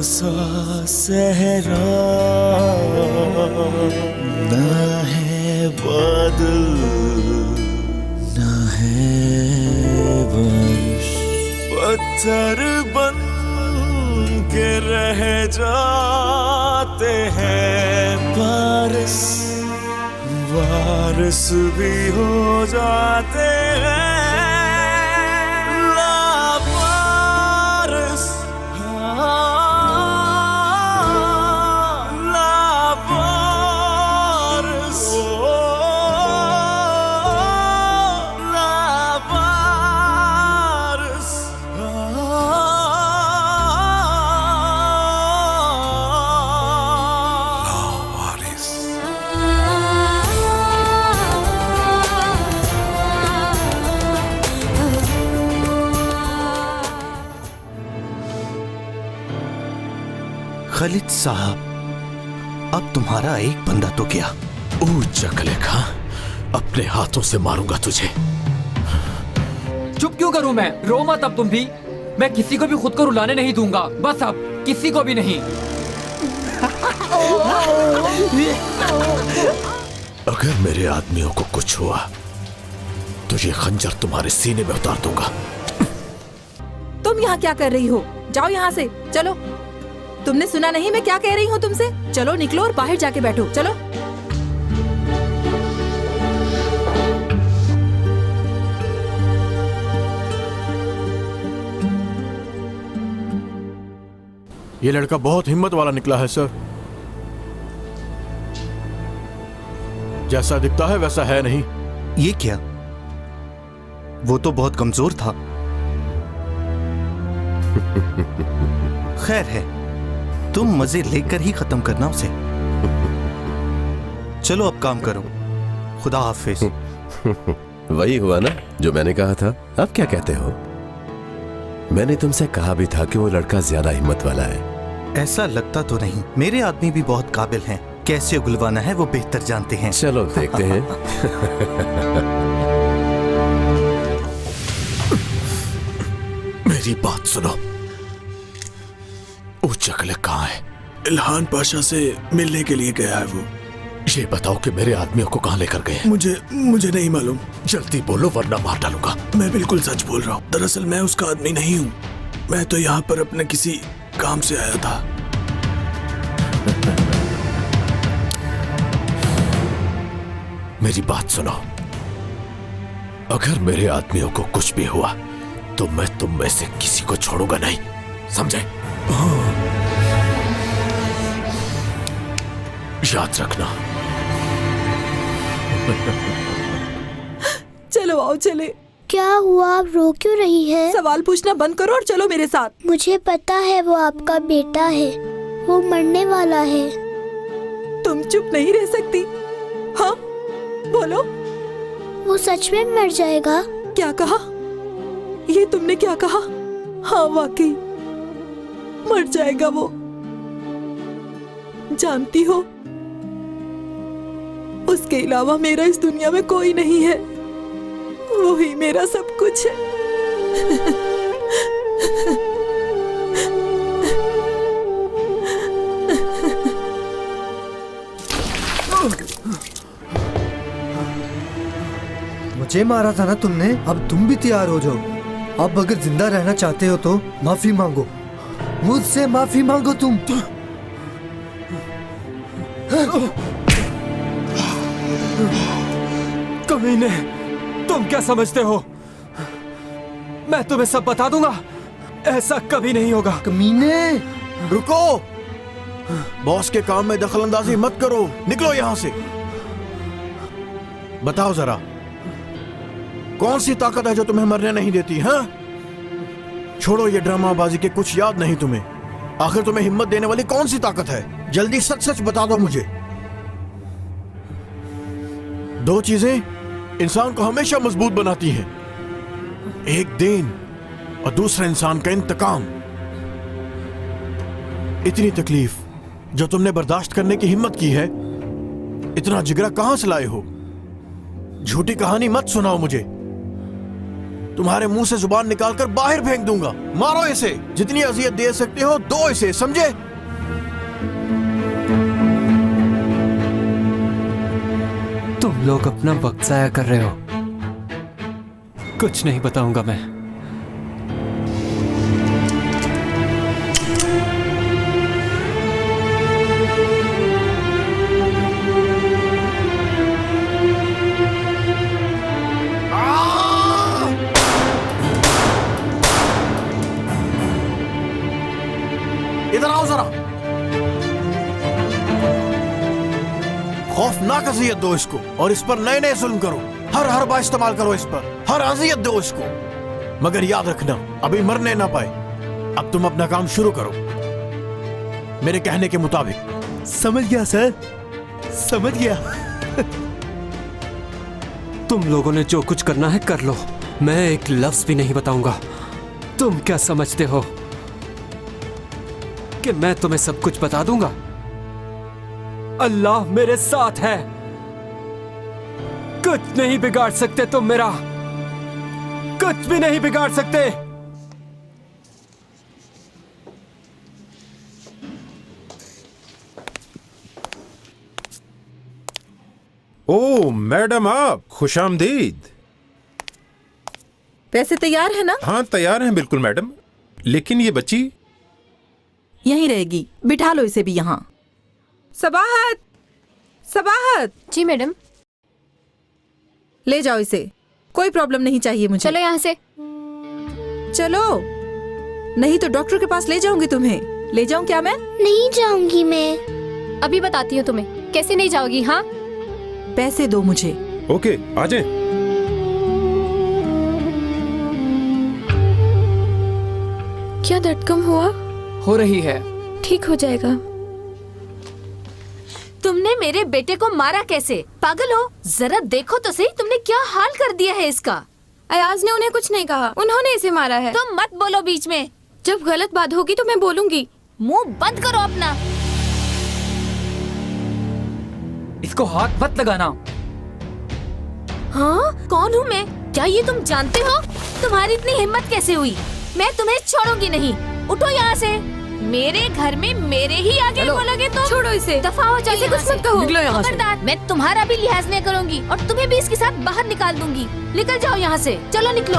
सा सहरा न है बादल न है बारिश, पत्थर बन के रह जाते हैं बारिश, बारिश भी हो जाते हैं लावारिस, लावारिस, लावारिस। खालिद साहब, अब तुम्हारा एक बंदा तो गया। ओ चकले खां, अपने हाथों से मारूंगा तुझे। चुप क्यों करूं मैं? रो मत अब तुम भी। मैं किसी को भी खुद को रुलाने नहीं दूंगा, बस अब किसी को भी नहीं। अगर मेरे आदमियों को कुछ हुआ तो ये खंजर तुम्हारे सीने में उतार दूंगा। तुम यहाँ क्या कर रही हो? जाओ यहाँ से, चलो। तुमने सुना नहीं मैं क्या कह रही हूँ तुमसे? चलो निकलो और बाहर जाके बैठो, चलो। ये लड़का बहुत हिम्मत वाला निकला है सर। जैसा दिखता है वैसा है नहीं। ये क्या? वो तो बहुत कमजोर था। खैर है, तुम मजे लेकर ही खत्म करना उसे। चलो अब काम करो। खुदा हाफिज। वही हुआ ना जो मैंने कहा था। अब क्या कहते हो? मैंने तुमसे कहा भी था कि वो लड़का ज्यादा हिम्मत वाला है। ऐसा लगता तो नहीं। मेरे आदमी भी बहुत काबिल हैं। कैसे उगलवाना है वो बेहतर जानते हैं। चलो देखते हैं। मेरी बात सुनो। वो चकले कहाँ है? इल्हान पाशा से मिलने के लिए गया है वो। ये बताओ कि मेरे आदमियों को कहाँ लेकर गए? मुझे नहीं मालूम। जल्दी बोलो वरना मार डालूंगा। मैं बिल्कुल सच बोल रहा हूँ। दरअसल मैं उसका आदमी नहीं हूँ। मैं तो यहाँ पर अपने किसी काम से आया था। मेरी बात सुनो। अगर मेरे आदमियों को कुछ भी हुआ तो मैं तुम में से किसी को छोड़ूंगा नहीं, समझे? याद रखना। चलो आओ चले। क्या हुआ? आप रो क्यों रही है? सवाल पूछना बंद करो और चलो मेरे साथ। मुझे पता है वो आपका बेटा है। वो मरने वाला है। तुम चुप नहीं रह सकती। हाँ बोलो। वो सच में मर जाएगा? क्या कहा? ये तुमने क्या कहा? हाँ वाकई मर जाएगा वो। जानती हो, उसके अलावा मेरा इस दुनिया में कोई नहीं है। वो ही मेरा सब कुछ है। मुझे मारा था ना तुमने, अब तुम भी तैयार हो जाओ। अब अगर जिंदा रहना चाहते हो तो माफी मांगो, मुझसे माफी मांगो तुम। कमीने, तुम क्या समझते हो? मैं तुम्हें सब बता दूंगा। ऐसा कभी नहीं होगा। कमीने, रुको। बॉस के काम में दखलंदाजी मत करो। निकलो यहाँ से। बताओ जरा, कौन सी ताकत है जो तुम्हें मरने नहीं देती? हाँ, छोड़ो ये ड्रामाबाजी के, कुछ याद नहीं तुम्हें। आखिर तुम्हें हिम्मत देने वाली कौन सी ताकत है? जल्दी सच सच बता दो मुझे। दो चीजें इंसान को हमेशा मजबूत बनाती हैं, एक दीन और दूसरा इंसान का इंतकाम। इतनी तकलीफ जो तुमने बर्दाश्त करने की हिम्मत की है, इतना जिगरा कहां से लाए हो? झूठी कहानी मत सुनाओ मुझे। तुम्हारे मुंह से जुबान निकालकर बाहर फेंक दूंगा। मारो इसे, जितनी अजियत दे सकते हो दो इसे, समझे? तुम लोग अपना वक्त जाया कर रहे हो। कुछ नहीं बताऊंगा मैं। इधर आओ जरा। खौफनाक अजियत दो इसको और इस पर नए नए जुल्म करो। हर हरबा इस्तेमाल करो इस पर, हर अजियत दो इसको। मगर याद रखना, अभी मरने ना पाए। अब तुम अपना काम शुरू करो मेरे कहने के मुताबिक। समझ गया सर, समझ गया। तुम लोगों ने जो कुछ करना है कर लो, मैं एक लफ्ज भी नहीं बताऊंगा। तुम क्या समझते हो कि मैं तुम्हें सब कुछ बता दूंगा? अल्लाह मेरे साथ है, कुछ नहीं बिगाड़ सकते तुम मेरा, कुछ भी नहीं बिगाड़ सकते। ओ मैडम, आप खुशामदीद। पैसे तैयार है ना? हाँ तैयार हैं बिल्कुल मैडम, लेकिन ये बच्ची यहीं रहेगी, बिठा लो इसे भी यहाँ। सबाहत, सबाहत, जी मैडम। ले जाओ इसे, कोई प्रॉब्लम नहीं चाहिए मुझे। चलो यहाँ से। चलो, नहीं तो डॉक्टर के पास ले जाऊंगी तुम्हें। ले जाऊं क्या मैं? नहीं जाऊंगी मैं। अभी बताती हूँ तुम्हें, कैसे नहीं जाओगी? हाँ पैसे दो मुझे। ओके आ जाए। क्या दर्द कम हुआ? हो रही है। ठीक हो जाएगा। तुमने मेरे बेटे को मारा कैसे? पागल हो? जरा देखो तो सही, तुमने क्या हाल कर दिया है इसका। अयाज ने उन्हें कुछ नहीं कहा, उन्होंने इसे मारा है। तुम मत बोलो बीच में। जब गलत बात होगी तो मैं बोलूंगी। मुंह बंद करो अपना। इसको हाथ मत लगाना। हाँ, कौन हूँ मैं? क्या ये तुम जानते हो? तुम्हारी इतनी हिम्मत कैसे हुई? मैं तुम्हें छोड़ूंगी नहीं। उठो यहाँ से। मेरे घर में मेरे ही आगे बोलोगे तो छोड़ो इसे। दफा हो जाए, कुछ मत कहो। निकलो यहाँ से। खबरदार, मैं तुम्हारा भी लिहाज नहीं करूंगी और तुम्हें भी इसके साथ बाहर निकाल दूंगी। निकल जाओ यहाँ से, चलो निकलो।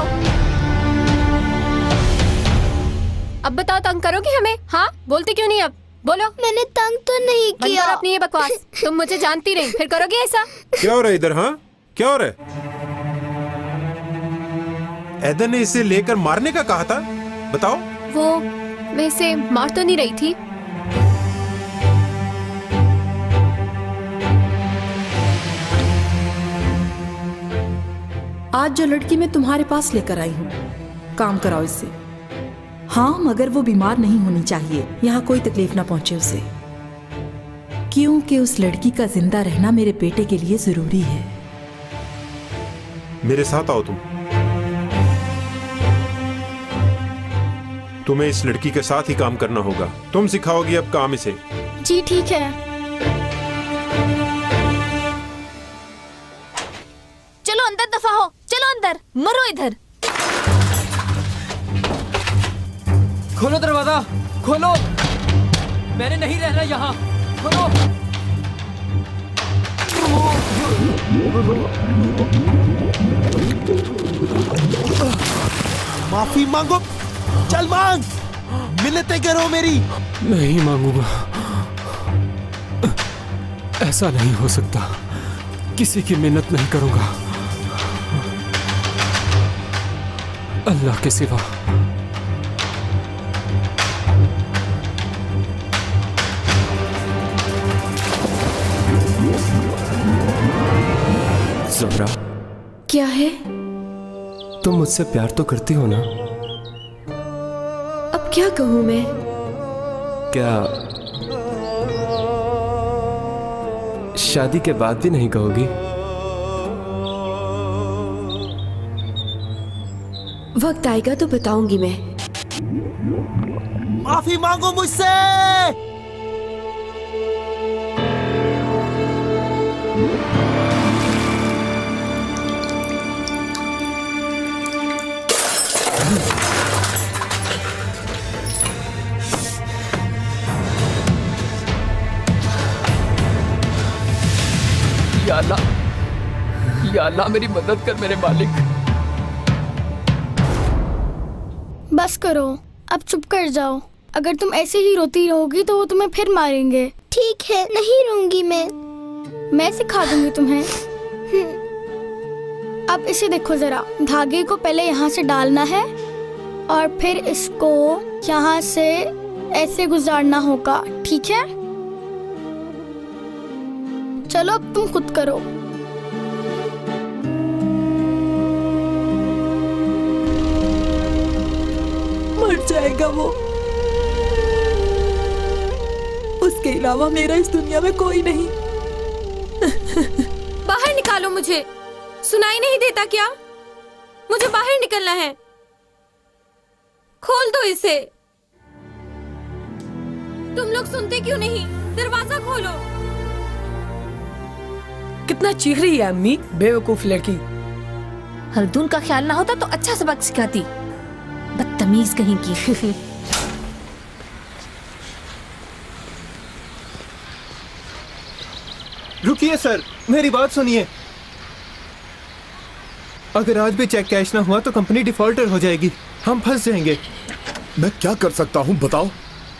अब बताओ, तंग करोगे हमें? हाँ बोलते क्यों नहीं? अब बोलो। मैंने तंग तो नहीं बंद किया। करो अपनी ये बकवास। तुम मुझे जानती नहीं, फिर करोगे ऐसा? क्या हो रहा है इधर? हाँ क्या हो रहा है? ऐदन ने इसे लेकर मारने का कहा था, बताओ। वो मैं इसे मार तो नहीं रही थी। आज जो लड़की मैं तुम्हारे पास लेकर आई हूँ, काम कराओ इससे। हाँ, मगर वो बीमार नहीं होनी चाहिए, यहाँ कोई तकलीफ ना पहुंचे उसे, क्योंकि उस लड़की का जिंदा रहना मेरे बेटे के लिए जरूरी है। मेरे साथ आओ तुम। तुम्हें इस लड़की के साथ ही काम करना होगा। तुम सिखाओगी अब काम इसे। जी ठीक है। चलो अंदर दफा हो, चलो अंदर, मरो इधर। खोलो दरवाजा, खोलो। मैंने नहीं रहना यहाँ, खोलो। माफी मांगो, चल मांग, मिन्नतें करो मेरी। नहीं मांगूंगा, ऐसा नहीं हो सकता। किसी की मिन्नत नहीं करूंगा अल्लाह के सिवा। ज़हरा, क्या है? तुम मुझसे प्यार तो करती हो ना? अब क्या कहूँ मैं? क्या शादी के बाद भी नहीं कहोगी? वक्त आएगा तो बताऊंगी मैं। माफी मांगो मुझसे। या अल्लाह मेरी मदद कर मेरे मालिक। बस करो, अब चुप कर जाओ। अगर तुम ऐसे ही रोती रहोगी तो वो तुम्हें फिर मारेंगे। ठीक है, नहीं रोऊंगी मैं सिखा दूंगी तुम्हें। अब इसे देखो जरा, धागे को पहले यहाँ से डालना है और फिर इसको यहाँ से ऐसे गुजारना होगा, ठीक है? चलो अब तुम खुद करो। मर जाएगा वो, उसके अलावा मेरा इस दुनिया में कोई नहीं। बाहर निकालो मुझे, सुनाई नहीं देता क्या? मुझे बाहर निकलना है, खोल दो इसे। तुम लोग सुनते क्यों नहीं? दरवाजा खोलो। कितना चीख रही है अम्मी, बेवकूफ लड़की। हल्दून का ख्याल ना होता तो अच्छा सबक सिखाती, बदतमीज कहीं की। रुकिए सर, मेरी बात सुनिए। अगर आज भी चेक कैश ना हुआ तो कंपनी डिफॉल्टर हो जाएगी, हम फंस जाएंगे। मैं क्या कर सकता हूँ बताओ?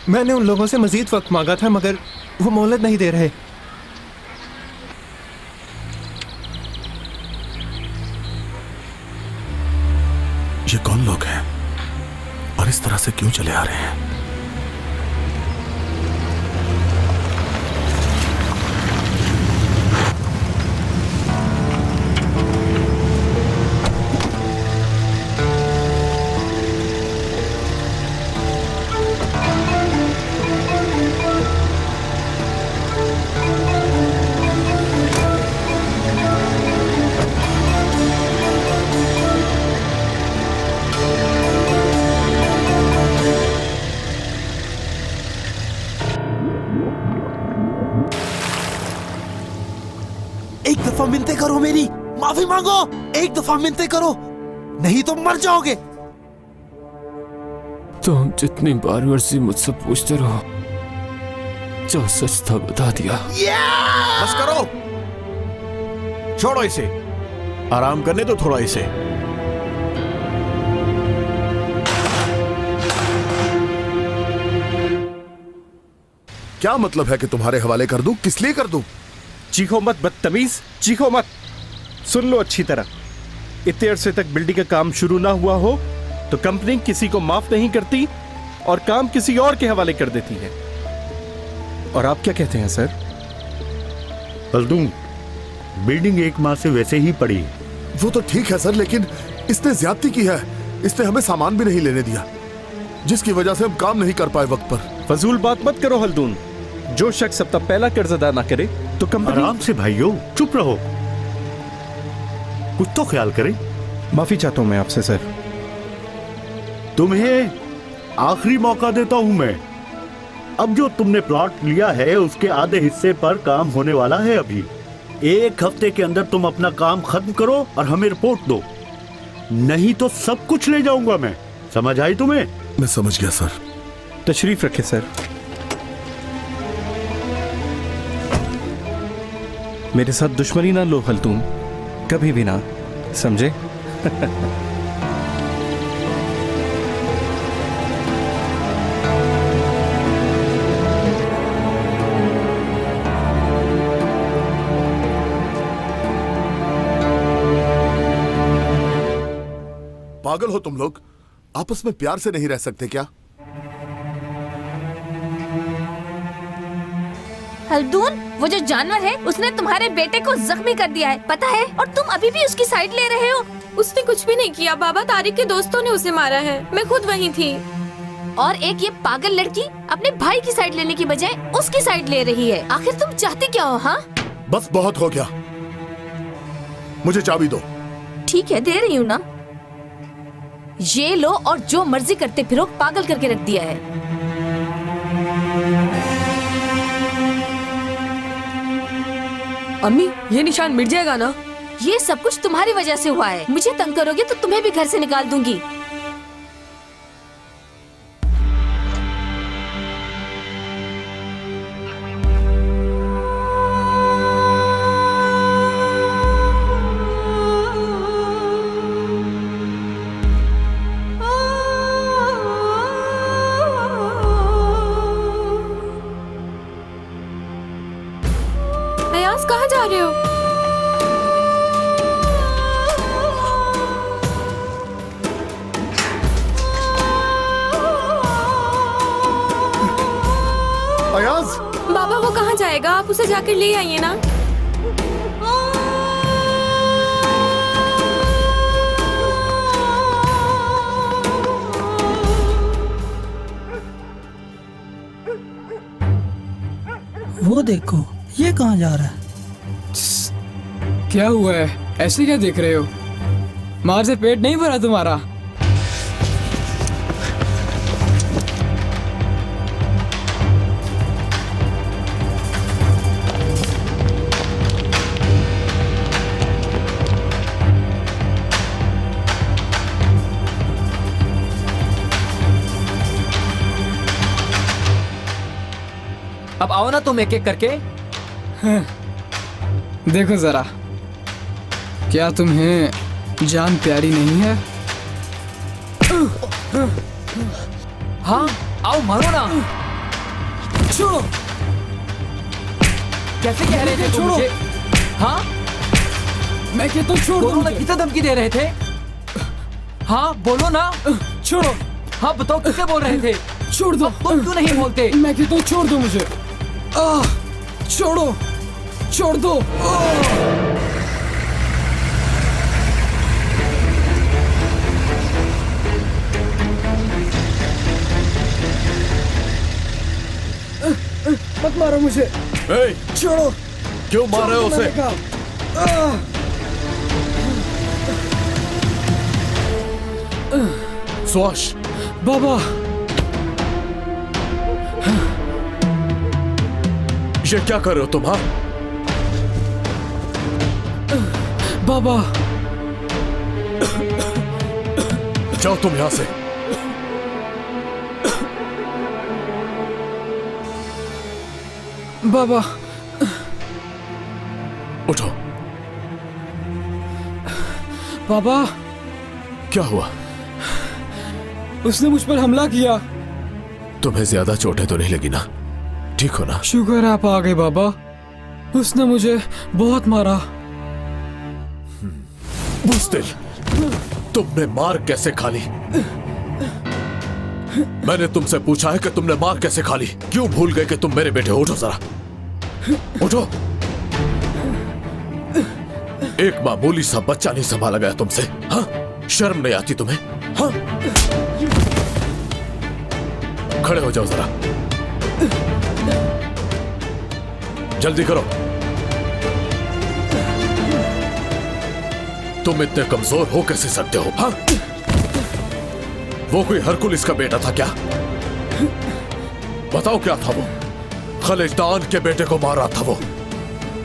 मैंने उन लोगों से मजीद वक्त मांगा था मगर वो मोहलत नहीं दे रहे। ये कौन लोग हैं और इस तरह से क्यों चले आ रहे हैं? एक दफा मिन्नतें करो मेरी, माफी मांगो। एक दफा मिन्नतें करो, नहीं तो मर जाओगे। तुम जितनी बार मर्जी मुझसे पूछते रहो, जो सच था बता दिया। बस करो, छोड़ो इसे, आराम करने दो थोड़ा इसे। क्या मतलब है कि तुम्हारे हवाले कर दूं? किस लिए कर दूं? चीखो मत बदतमीज, चीखो मत। सुन लो अच्छी तरह, इतने अरसे तक बिल्डिंग का काम शुरू ना हुआ हो तो कंपनी किसी को माफ नहीं करती और काम किसी और के हवाले कर देती है। और आप क्या कहते हैं सर? हल्दून, बिल्डिंग 1 माह से वैसे ही पड़ी है। वो तो ठीक है सर, लेकिन इसने ज्यादती की है। इसने हमें सामान भी नहीं लेने दिया, जिसकी वजह से हम काम नहीं कर पाए वक्त पर। फजूल बात मत करो हल्दून। जो शख्स अपना पहला कर्ज अदा ना करे तो कंपनी। आराम से भाइयों, चुप रहो, कुछ तो ख्याल करें। माफी चाहता हूं मैं आपसे सर। तुम्हें आखिरी मौका देता हूं मैं। अब जो तुमने प्लॉट लिया है उसके आधे हिस्से पर काम होने वाला है अभी। 1 हफ्ते के अंदर तुम अपना काम खत्म करो और हमें रिपोर्ट दो, नहीं तो सब कुछ ले जाऊंगा मैं। समझ आई तुम्हें? मैं समझ गया सर। तशरीफ रखे सर। मेरे साथ दुश्मनी ना लो हल्दून, कभी भी ना, समझे? पागल हो तुम लोग? आपस में प्यार से नहीं रह सकते क्या? हल्दून, वो जो जानवर है उसने तुम्हारे बेटे को जख्मी कर दिया है, पता है? और तुम अभी भी उसकी साइड ले रहे हो। उसने कुछ भी नहीं किया बाबा, तारिक के दोस्तों ने उसे मारा है, मैं खुद वहीं थी। और एक ये पागल लड़की अपने भाई की साइड लेने की बजाय उसकी साइड ले रही है। आखिर तुम चाहते क्या हो? हाँ, बस बहुत हो गया, मुझे चाबी दो। ठीक है, दे रही हूँ ना। ये लो और जो मर्जी करते फिरो, पागल करके रख दिया है। अम्मी, ये निशान मिट जाएगा ना? ये सब कुछ तुम्हारी वजह से हुआ है। मुझे तंग करोगे तो तुम्हें भी घर से निकाल दूंगी। अयाज कहाँ जा रहे हो? अयाज, बाबा वो कहाँ जाएगा? आप उसे जाकर ले आइए ना। वो देखो, ये कहाँ जा रहा है? क्या हुआ है? ऐसे क्या देख रहे हो? मार से पेट नहीं भरा तुम्हारा? अब आओ ना तुम एक एक करके। देखो जरा, क्या तुम्हें जान प्यारी नहीं है? हाँ आओ मारो ना। छोड़ो। कैसे कह रहे थे तुम मुझे? हाँ मैं कहता हूँ छोड़ दो बोलो ना, मुझे। कितना धमकी दे रहे थे? हाँ बोलो ना। छोड़ो। हाँ बताओ किसे बोल रहे थे? छोड़ दो। तुम क्यों नहीं बोलते? मैं कहता हूँ छोड़ दो मुझे। छोड़ो, छोड़ दो। मत मारो मुझे। छोड़ो। क्यों मार रहे हो उसे? सुहास। बाबा, ये क्या कर रहे हो तुम? हाँ बाबा, जाओ तुम यहां से। बाबा उठो। बाबा, क्या हुआ? उसने मुझ पर हमला किया। तुम्हें ज्यादा चोटें तो नहीं लगी ना? ठीक हो ना? शुक्र है आप आ गए बाबा। उसने मुझे बहुत मारा। बुज़दिल, तुमने मार कैसे खा ली? मैंने तुमसे पूछा है कि तुमने मार कैसे खा ली? क्यों भूल गए कि तुम मेरे बेटे हो? उठो जरा, उठो। एक मामूली सा बच्चा नहीं संभाला गया तुमसे? हाँ, शर्म नहीं आती तुम्हें? हाँ, खड़े हो जाओ जरा, जल्दी करो। तुम इतने कमजोर हो कैसे सकते हो? हाँ, वो कोई हरकुलिस का बेटा था क्या? बताओ क्या था वो? खलिजदान के बेटे को मार रहा था वो।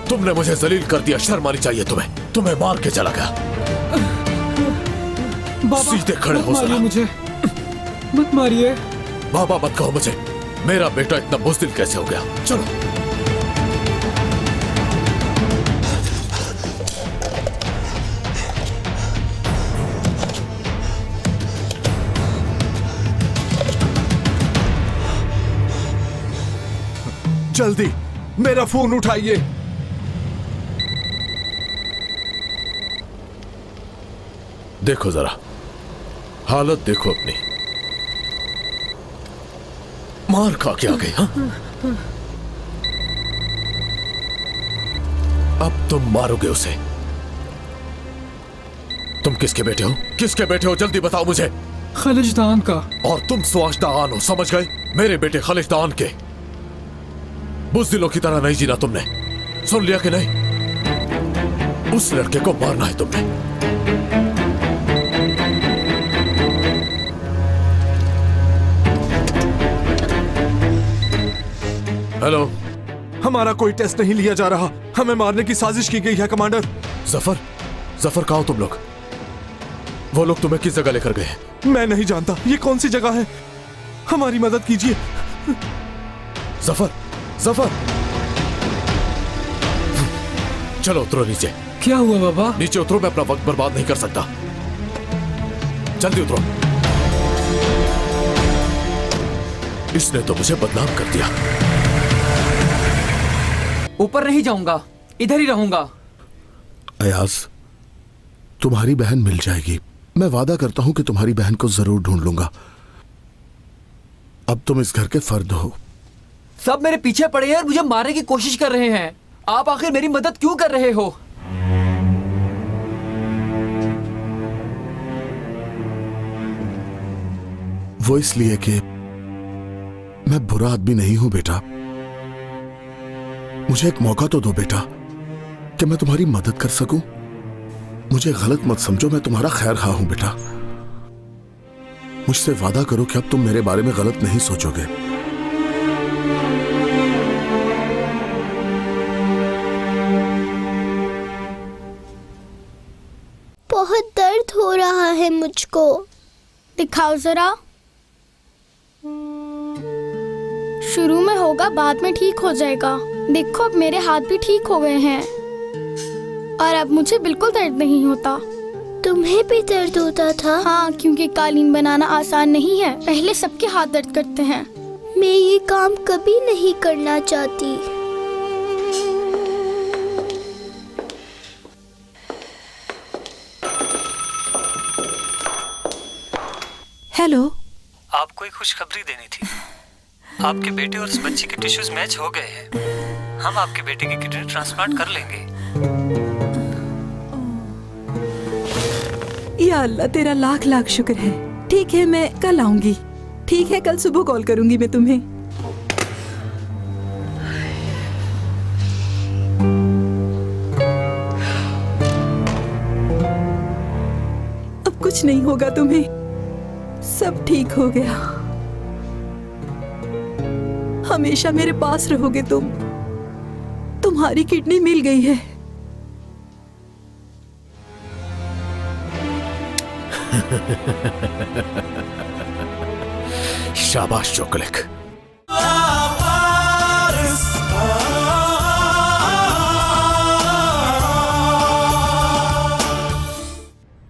तुमने मुझे जलील कर दिया। शर्म आनी चाहिए तुम्हें। तुम्हें मार के चला गया। सीधे खड़े हो जरा। मुझे मत मारिए। बाबा मत कहो मुझे। मेरा बेटा इतना बुज़दिल कैसे हो गया? चलो। जल्दी मेरा फोन उठाइए। देखो जरा, हालत देखो अपनी। मार खा के आ गए। हाँ, अब तुम मारोगे उसे। तुम किसके बेटे हो? किसके बेटे हो? जल्दी बताओ मुझे। खलिजदान का। और तुम सुहासदान हो, समझ गए? मेरे बेटे खलिजदान के। बुज़दिलों की तरह नहीं जीना तुमने। सुन लिया कि नहीं? उस लड़के को मारना है तुमने। हेलो, हमारा कोई टेस्ट नहीं लिया जा रहा। हमें मारने की साजिश की गई है कमांडर। जफर, जफर कहाँ हो तुम लोग? वो लोग तुम्हें किस जगह लेकर गए हैं? मैं नहीं जानता। ये कौन सी जगह है? हमारी मदद कीजिए। जफर, जफर, चलो उतरो नीचे। क्या हुआ बाबा? नीचे उतरो, मैं अपना वक्त बर्बाद नहीं कर सकता। जल्दी उतरो। इसने तो मुझे बदनाम कर दिया। ऊपर नहीं जाऊंगा। इधर ही रहूंगा। अयाज, तुम्हारी बहन मिल जाएगी। मैं वादा करता हूं कि तुम्हारी बहन को जरूर ढूंढ लूंगा। अब तुम इस घर के फर्द हो। सब मेरे पीछे पड़े हैं और मुझे मारने की कोशिश कर रहे हैं। आप आखिर मेरी मदद क्यों कर रहे हो? वो इसलिए कि मैं बुरा आदमी नहीं हूं बेटा। मुझे एक मौका तो दो बेटा कि मैं तुम्हारी मदद कर सकूं। मुझे गलत मत समझो, मैं तुम्हारा खैर खा हूं बेटा। मुझसे वादा करो कि अब तुम मेरे बारे में गलत नहीं सोचोगे। बहुत दर्द हो रहा है मुझको। दिखाओ जरा। शुरू में होगा, बाद में ठीक हो जाएगा। देखो अब मेरे हाथ भी ठीक हो गए हैं और अब मुझे बिल्कुल दर्द नहीं होता। तुम्हें भी दर्द होता था? हाँ, क्योंकि कालीन बनाना आसान नहीं है। पहले सबके हाथ दर्द करते हैं। मैं ये काम कभी नहीं करना चाहती। हेलो। आपको एक खुशखबरी देनी थी। आपके बेटे और उस बच्ची के टिश्यूज मैच हो गए हैं। हम आपके बेटे की किडनी ट्रांसप्लांट कर लेंगे। या अल्लाह, तेरा लाख लाख शुक्र है। ठीक है, मैं कल आऊंगी। ठीक है, कल सुबह कॉल करूंगी मैं तुम्हें। अब कुछ नहीं होगा तुम्हें, सब ठीक हो गया। हमेशा मेरे पास रहोगे तुम। तुम्हारी किडनी मिल गई है। शाबाश चॉकलेट।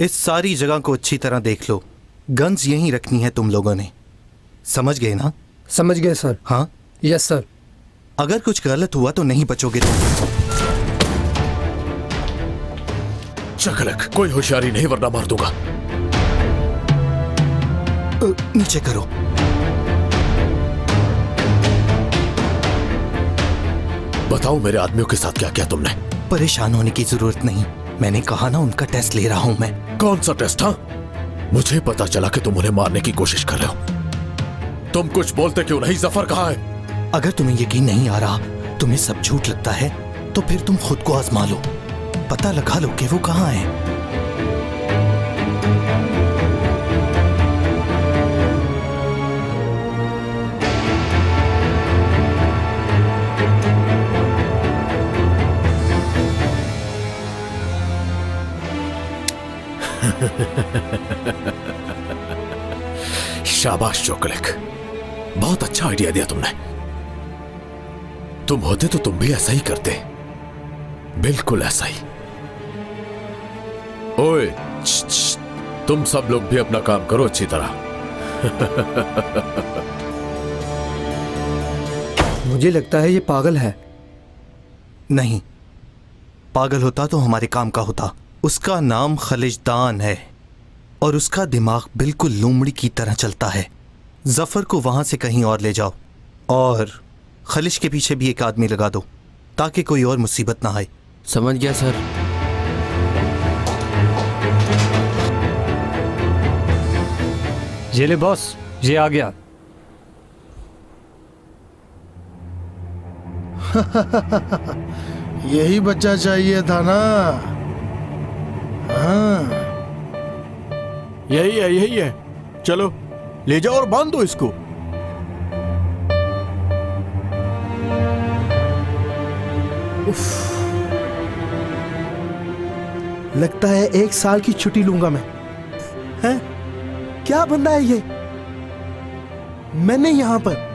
इस सारी जगह को अच्छी तरह देख लो। गन्स यहीं रखनी है तुम लोगों ने। समझ गए ना? समझ गए सर। हाँ, यस सर। अगर कुछ गलत हुआ तो नहीं बचोगे तुम। चकलक, कोई होशियारी नहीं वरना मार दूंगा। नीचे करो। बताओ मेरे आदमियों के साथ क्या किया तुमने? परेशान होने की जरूरत नहीं। मैंने कहा ना, उनका टेस्ट ले रहा हूं मैं। कौन सा टेस्ट? हाँ, मुझे पता चला कि तुम उन्हें मारने की कोशिश कर रहे हो। तुम कुछ बोलते क्यों नहीं? जफर कहाँ है? अगर तुम्हें यकीन नहीं आ रहा, तुम्हें सब झूठ लगता है, तो फिर तुम खुद को आजमा लो। पता लगा लो कि वो कहाँ है। शाबाश चॉकलेट, बहुत अच्छा आइडिया दिया तुमने। तुम होते तो तुम भी ऐसा ही करते, बिल्कुल ऐसा ही। ओए, तुम सब लोग भी अपना काम करो अच्छी तरह। मुझे लगता है ये पागल है। नहीं, पागल होता तो हमारे काम का होता। उसका नाम खलिजदान है और उसका दिमाग बिल्कुल लोमड़ी की तरह चलता है। जफर को वहां से कहीं और ले जाओ और खलिश के पीछे भी एक आदमी लगा दो ताकि कोई और मुसीबत ना आए। समझ गया सर। ये ले बॉस, ये आ गया। यही बच्चा चाहिए था ना? हाँ, यही है, यही है। चलो ले जाओ और बांध दो इसको। उफ, लगता है 1 साल की छुट्टी लूंगा मैं। हैं? क्या बंदा है ये? मैंने यहाँ पर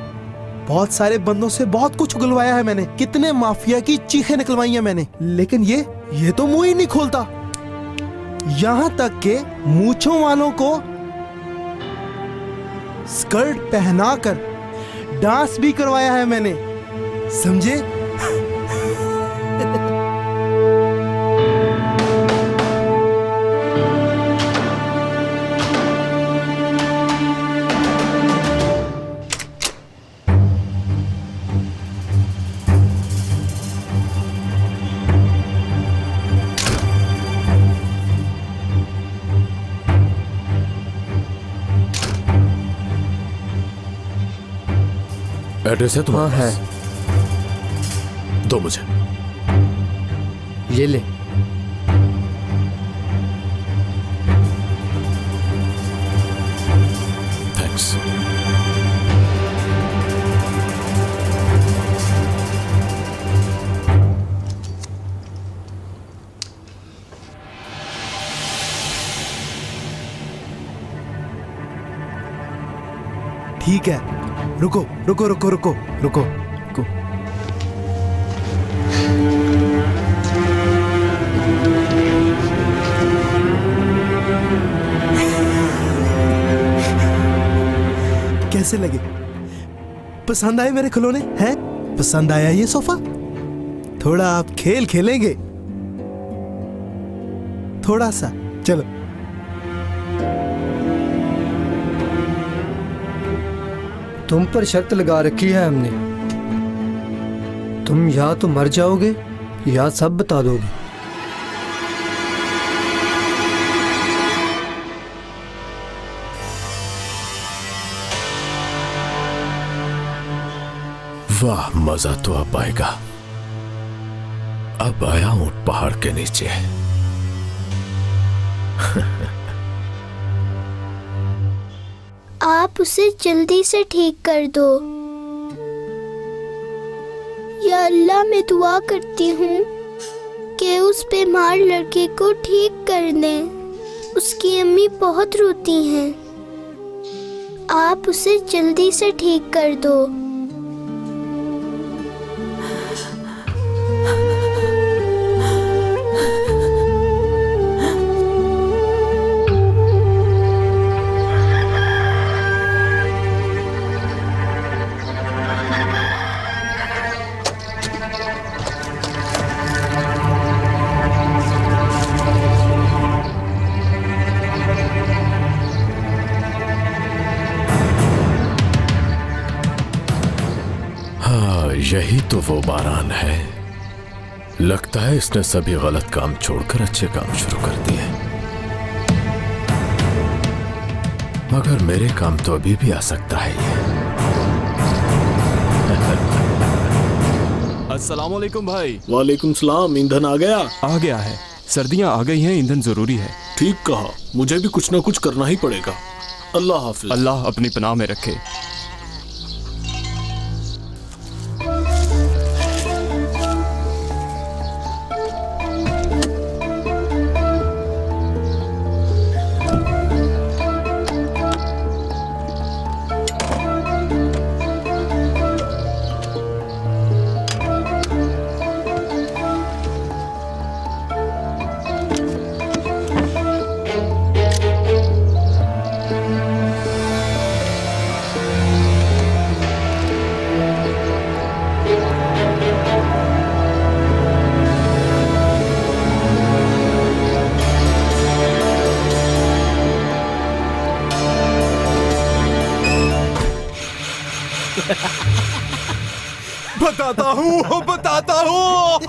बहुत सारे बंदों से बहुत कुछ उगलवाया है मैंने। कितने माफिया की चीखें निकलवाई हैं मैंने, लेकिन ये तो मुंह ही नहीं खोलता। यहां तक के मूंछों वालों को स्कर्ट पहनाकर डांस भी करवाया है मैंने, समझे? एड्रेस है तुम्हारे हाँ, पास? दो मुझे। ये ले। थैंक्स। ठीक है, रुको रुको रुको रुको रुको रुको। कैसे लगे? पसंद आए मेरे खिलौने हैं? पसंद आया ये सोफा? थोड़ा आप खेल खेलेंगे? थोड़ा सा, चलो। तुम पर शर्त लगा रखी है हमने। तुम या तो मर जाओगे या सब बता दोगे। वाह, मजा तो अब आएगा। अब आया हूं पहाड़ के नीचे। आप उसे जल्दी से ठीक कर दो। या अल्लाह, मैं दुआ करती हूँ कि उस बीमार लड़के को ठीक कर दें। उसकी अम्मी बहुत रोती हैं। आप उसे जल्दी से ठीक कर दो। यही तो वो बारान है। लगता है इसने सभी गलत काम छोड़कर अच्छे काम शुरू कर दिए। मगर मेरे काम तो अभी भी आ सकता है ये। अस्सलाम वालेकुम भाई। वालेकुम सलाम। ईंधन आ गया? आ गया है। सर्दियां आ गई हैं, ईंधन जरूरी है। ठीक कहा, मुझे भी कुछ ना कुछ करना ही पड़ेगा। अल्लाह हाफिज। अल्लाह अपनी पनाह में रखे। बताता हूँ बताता हूँ।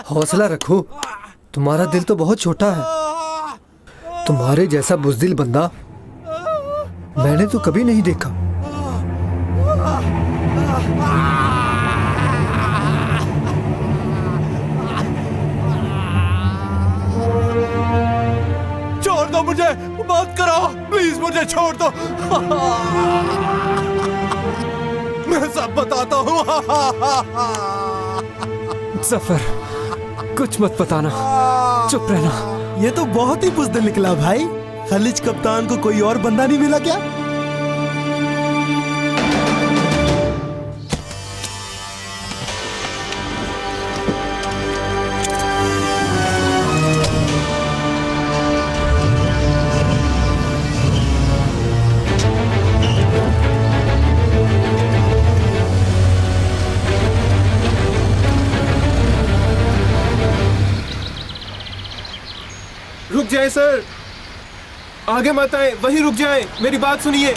हौसला रखो, तुम्हारा दिल तो बहुत छोटा है। तुम्हारे जैसा बुज़दिल बंदा मैंने तो कभी नहीं देखा। छोड़ दो मुझे, मत करो प्लीज, मुझे छोड़ दो। मैं सब बताता हूँ। जफर, कुछ मत बताना, चुप रहना। ये तो बहुत ही बुज़दिल निकला भाई। खलीज कप्तान को कोई और बंदा नहीं मिला क्या? रुक जा। जाए सर, आगे मत आए, वहीं रुक जाए, मेरी बात सुनिए।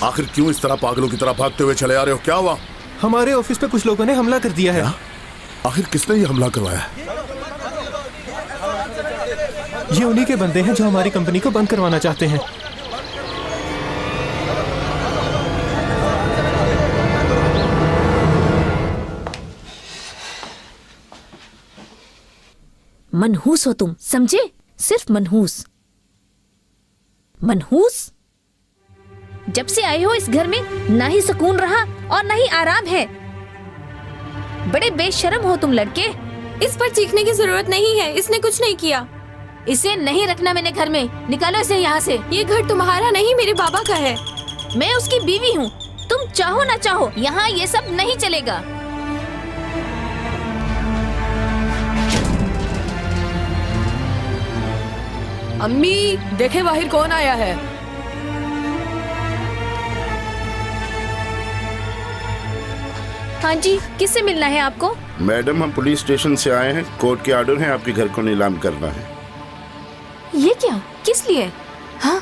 आखिर क्यों इस तरह पागलों की तरह भागते हुए चले आ रहे हो? क्या हुआ? हमारे ऑफिस पे कुछ लोगों ने हमला कर दिया है। आखिर किसने ये हमला करवाया? ये उन्हीं के बंदे हैं जो हमारी कंपनी को बंद करवाना चाहते हैं। मनहूस हो तुम, समझे? सिर्फ मनहूस। मनहूस? जब से आए हो इस घर में ना ही सुकून रहा और ना ही आराम है। बड़े बेशर्म हो तुम लड़के। इस पर चीखने की जरूरत नहीं है, इसने कुछ नहीं किया। इसे नहीं रखना मैंने घर में, निकालो इसे यहाँ से। ये घर तुम्हारा नहीं, मेरे बाबा का है। मैं उसकी बीवी हूँ, तुम चाहो ना चाहो यहाँ ये सब नहीं चलेगा। अम्मी देखे बाहर कौन आया है। हाँ जी, किससे मिलना है आपको? मैडम, हम पुलिस स्टेशन से आए हैं, कोर्ट के ऑर्डर हैं, आपके घर को नीलाम करना है। ये क्या, किस लिए? हाँ?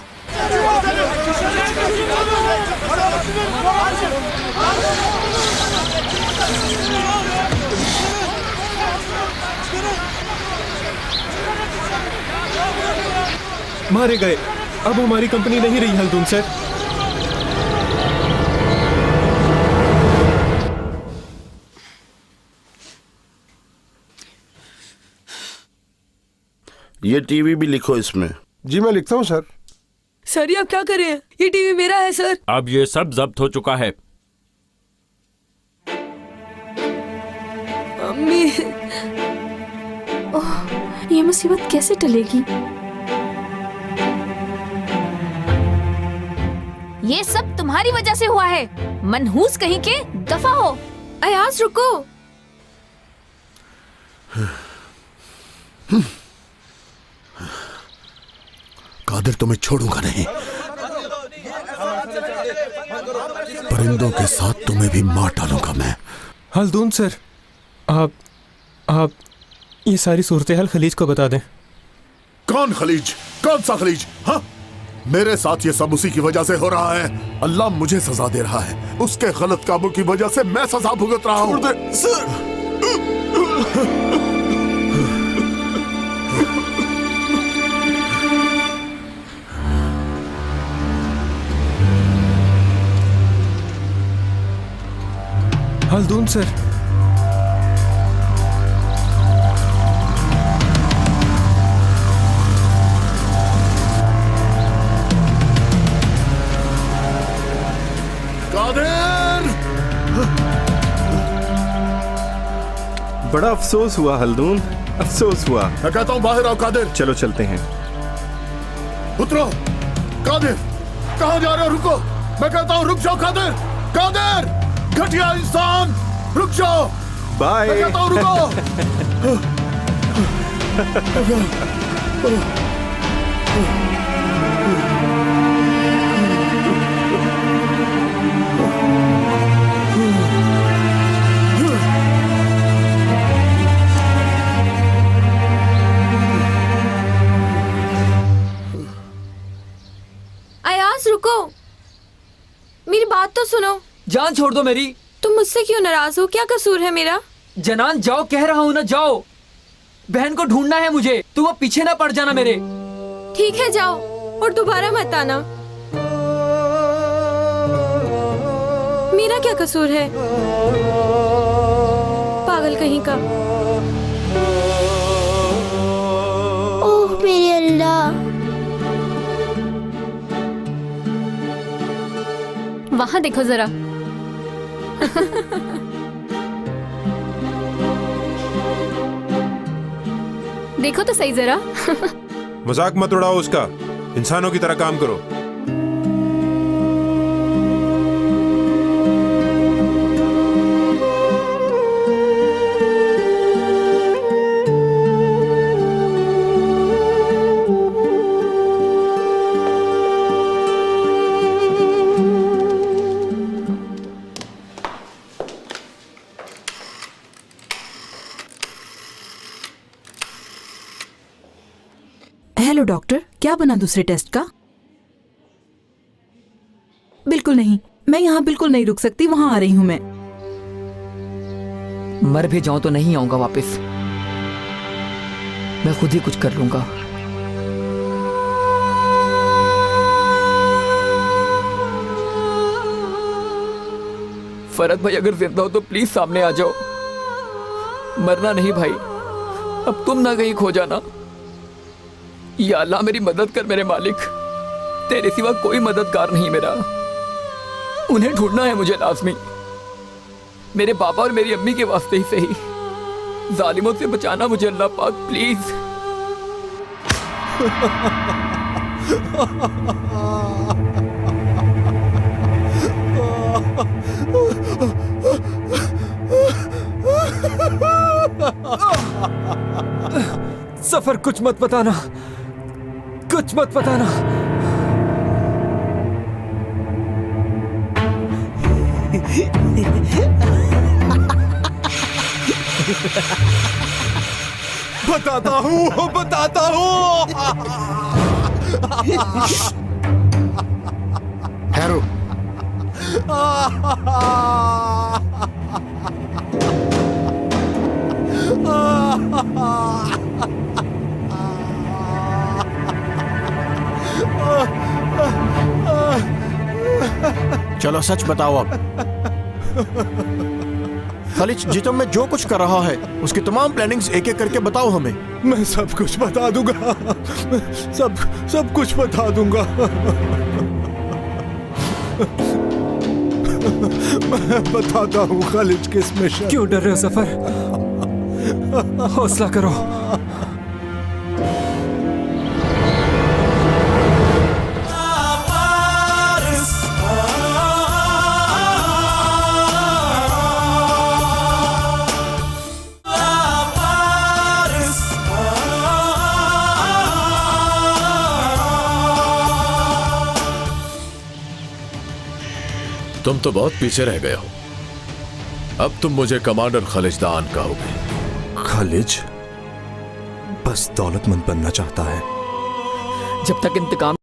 मारे गए। अब हमारी कंपनी नहीं रही हल्दून सर। ये टीवी भी लिखो इसमें। जी मैं लिखता हूँ सर। सर ये अब क्या करें? ये टीवी मेरा है सर। अब ये सब जब्त हो चुका है। अम्मी, ओह, ये मुसीबत कैसे टलेगी? ये सब तुम्हारी वजह से हुआ है। मनहूस कहीं के, दफा हो। अयाज रुको। कादिर, तुम्हें छोड़ूंगा नहीं। परिंदों के साथ तुम्हें भी मार डालूंगा मैं। हल्दून सर, आप ये सारी सूरत हाल खलीज को बता दें। कौन खलीज? कौन सा खलीज? हाँ, मेरे साथ ये सब उसी की वजह से हो रहा है। अल्लाह मुझे सजा दे रहा है, उसके गलत कामों की वजह से मैं सजा भुगत रहा हूँ। छोड़ दे सर। हल्दून सर, बड़ा अफसोस हुआ हल्दून, अफसोस हुआ। मैं कहता हूँ बाहर आओ कादिर। चलो चलते हैं। उतरो। कादिर, कहाँ जा रहे हो? रुको। मैं कहता हूँ रुक जाओ कादिर। कादिर, घटिया इंसान, रुक जाओ। बाय। मैं कहता हूँ रुको। अयाज रुको, मेरी बात तो सुनो। जान छोड़ दो मेरी। तुम मुझसे क्यों नाराज हो? क्या कसूर है मेरा? जनान जाओ, कह रहा हूँ ना, जाओ। बहन को ढूंढना है मुझे, तुम अब पीछे ना पड़ जाना मेरे। ठीक है जाओ, और दोबारा मत आना। मेरा क्या कसूर है? पागल कहीं का। ओह मेरे अल्लाह। वहां देखो जरा। देखो तो सही जरा। मजाक मत उड़ाओ उसका, इंसानों की तरह काम करो। हेलो डॉक्टर, क्या बना दूसरे टेस्ट का? बिल्कुल नहीं, मैं यहाँ बिल्कुल नहीं रुक सकती, वहां आ रही हूँ मैं। मर भी जाऊं तो नहीं आऊंगा वापस। मैं खुद ही कुछ कर लूंगा। फरहत भाई अगर जिंदा हो तो प्लीज सामने आ जाओ। मरना नहीं भाई, अब तुम ना कहीं खो जाना। या अल्लाह मेरी मदद कर मेरे मालिक, तेरे सिवा कोई मददगार नहीं मेरा। उन्हें ढूंढना है मुझे लाजमी, मेरे पापा और मेरी अम्मी के वास्ते ही सही। जालिमों से बचाना मुझे अल्लाह पाक प्लीज। सफर कुछ मत बताना, कुछ मत बताना। बताता हूँ, बताता हूँ। ठहरो। चलो सच बताओ अब। खालिद, जितम में जो कुछ कर रहा है उसकी तमाम प्लानिंग्स एक एक करके बताओ हमें। मैं सब कुछ बता दूंगा, सब कुछ बता दूंगा। मैं बताता हूँ खालिद किस मिशन। क्यों डर रहे हो सफर? हौसला करो। तुम तो बहुत पीछे रह गए हो। अब तुम मुझे कमांडर खलिजदान कहोगे। खलिज बस दौलतमंद बनना चाहता है। जब तक इंतकाम